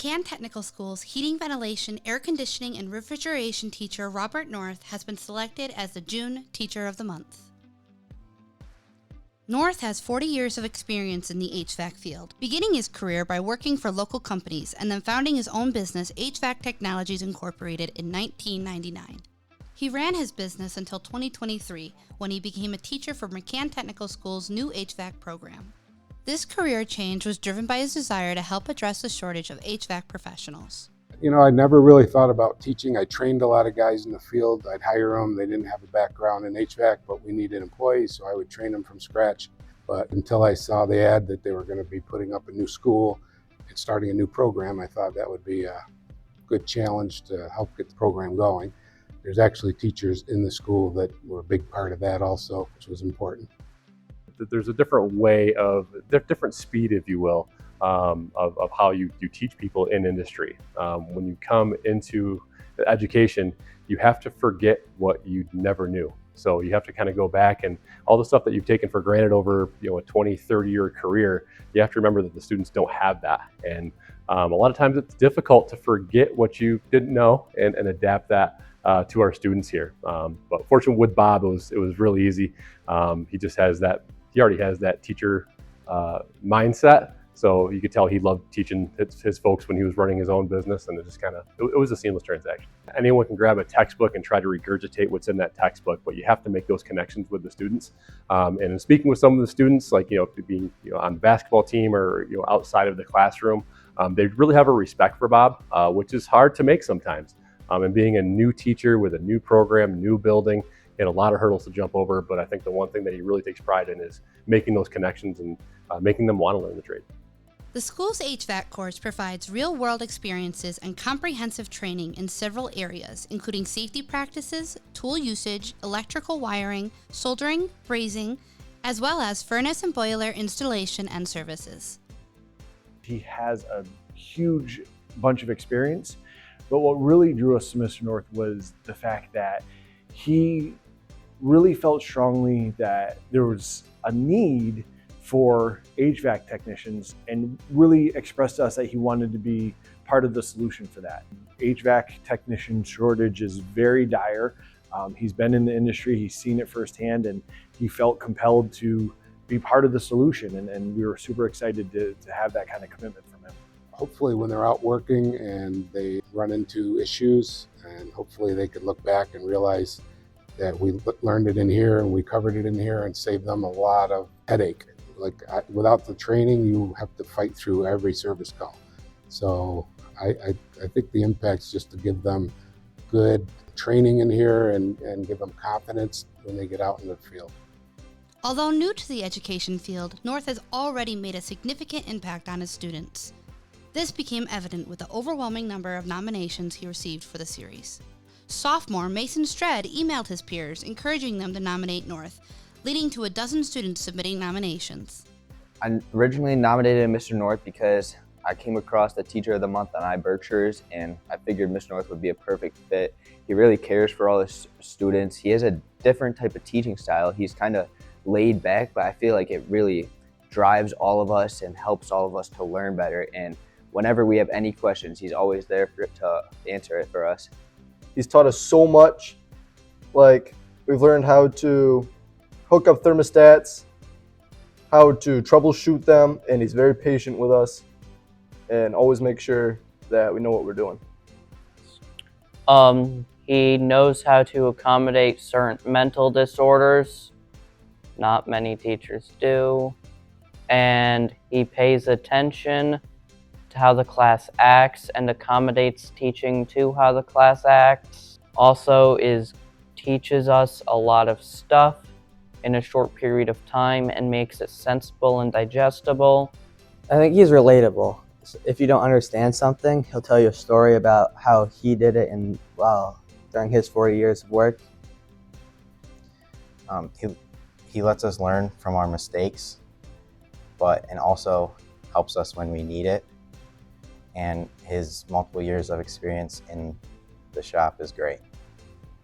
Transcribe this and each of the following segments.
McCann Technical School's heating, ventilation, air conditioning, and refrigeration teacher Robert North has been selected as the June Teacher of the Month. North has 40 years of experience in the HVAC field, beginning his career by working for local companies and then founding his own business, HVAC Technologies Incorporated, in 1999. He ran his business until 2023, when he became a teacher for McCann Technical School's new HVAC program. This career change was driven by his desire to help address the shortage of HVAC professionals. You know, I never really thought about teaching. I trained a lot of guys in the field. I'd hire them. They didn't have a background in HVAC, but we needed employees, so I would train them from scratch. But until I saw the ad that they were going to be putting up a new school and starting a new program, I thought that would be a good challenge to help get the program going. There's actually teachers in the school that were a big part of that also, which was important. There's a different way of, different speed, if you will, of how you teach people in industry. When you come into education, you have to forget what you never knew. So you have to kind of go back, and all the stuff that you've taken for granted over a 20, 30-year career, you have to remember that the students don't have that. And a lot of times it's difficult to forget what you didn't know and adapt that to our students here. But fortunately with Bob, it was really easy. He already has that teacher mindset. So you could tell he loved teaching his folks when he was running his own business, and it was a seamless transaction. Anyone can grab a textbook and try to regurgitate what's in that textbook, but you have to make those connections with the students. And in speaking with some of the students, like being on the basketball team or outside of the classroom, they really have a respect for Bob, which is hard to make sometimes. And being a new teacher with a new program, new building, he had a lot of hurdles to jump over, but I think the one thing that he really takes pride in is making those connections and making them want to learn the trade. The school's HVAC course provides real-world experiences and comprehensive training in several areas, including safety practices, tool usage, electrical wiring, soldering, brazing, as well as furnace and boiler installation and services. He has a huge bunch of experience, but what really drew us to Mr. North was the fact that he really felt strongly that there was a need for HVAC technicians, and really expressed to us that he wanted to be part of the solution for that. HVAC technician shortage is very dire. He's been in the industry, he's seen it firsthand, and he felt compelled to be part of the solution, and we were super excited to have that kind of commitment from him. Hopefully when they're out working and they run into issues, and hopefully they could look back and realize that we learned it in here and we covered it in here and saved them a lot of headache. Without the training, you have to fight through every service call. So I think the impact's just to give them good training in here and give them confidence when they get out in the field. Although new to the education field, North has already made a significant impact on his students. This became evident with the overwhelming number of nominations he received for the series. Sophomore Mason Stred emailed his peers, encouraging them to nominate North, leading to a dozen students submitting nominations. I originally nominated Mr. North because I came across the Teacher of the Month on iBerkshires, and I figured Mr. North would be a perfect fit. He really cares for all his students. He has a different type of teaching style. He's kind of laid back, but I feel like it really drives all of us and helps all of us to learn better. And whenever we have any questions, he's always there to answer it for us. He's taught us so much. Like, we've learned how to hook up thermostats, how to troubleshoot them, and he's very patient with us and always make sure that we know what we're doing. He knows how to accommodate certain mental disorders. Not many teachers do. And he pays attention to how the class acts and accommodates teaching to how the class acts. Also teaches us a lot of stuff in a short period of time and makes it sensible and digestible. I think he's relatable. If you don't understand something, he'll tell you a story about how he did it during his 40 years of work. He lets us learn from our mistakes, and also helps us when we need it. And his multiple years of experience in the shop is great.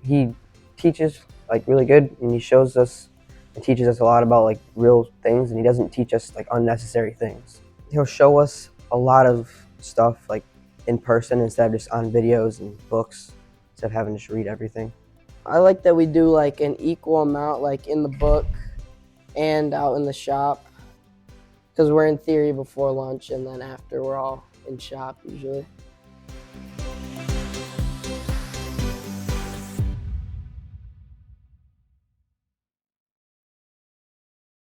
He teaches really good, and he shows us and teaches us a lot about real things, and he doesn't teach us unnecessary things. He'll show us a lot of stuff in person instead of just on videos and books, instead of having to just read everything. I like that we do like an equal amount like in the book and out in the shop, because we're in theory before lunch and then after we're all in shop usually.